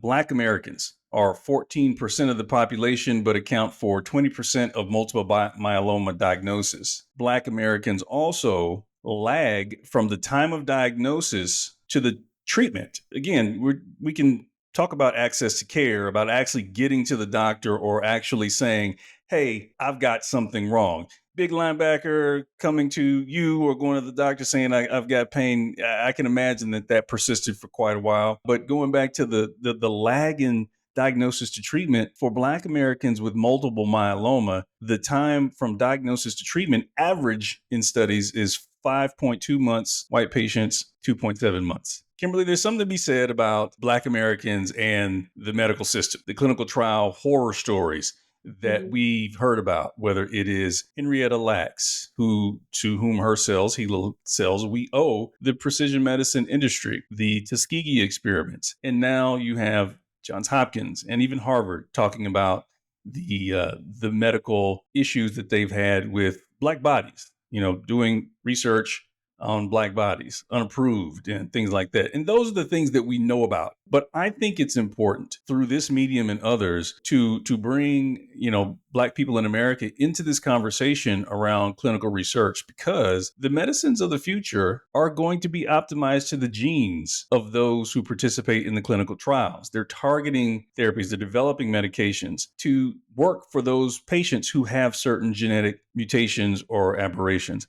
Black Americans are 14% of the population, but account for 20% of multiple myeloma diagnosis. Black Americans also lag from the time of diagnosis to the treatment. Again, we can talk about access to care, about actually getting to the doctor or actually saying, hey, I've got something wrong. Big linebacker coming to you or going to the doctor saying, I've got pain. I can imagine that persisted for quite a while. But going back to the lag in diagnosis to treatment for Black Americans with multiple myeloma, the time from diagnosis to treatment average in studies is 5.2 months, white patients 2.7 months. Kimberly, there's something to be said about Black Americans and the medical system, the clinical trial horror stories that we've heard about, whether it is Henrietta Lacks, to whom her cells, HeLa cells, we owe the precision medicine industry, the Tuskegee experiments. And now you have Johns Hopkins and even Harvard talking about the medical issues that they've had with Black bodies, doing research on Black bodies, unapproved and things like that. And those are the things that we know about. But I think it's important through this medium and others to bring, Black people in America into this conversation around clinical research, because the medicines of the future are going to be optimized to the genes of those who participate in the clinical trials. They're targeting therapies, they're developing medications to work for those patients who have certain genetic mutations or aberrations.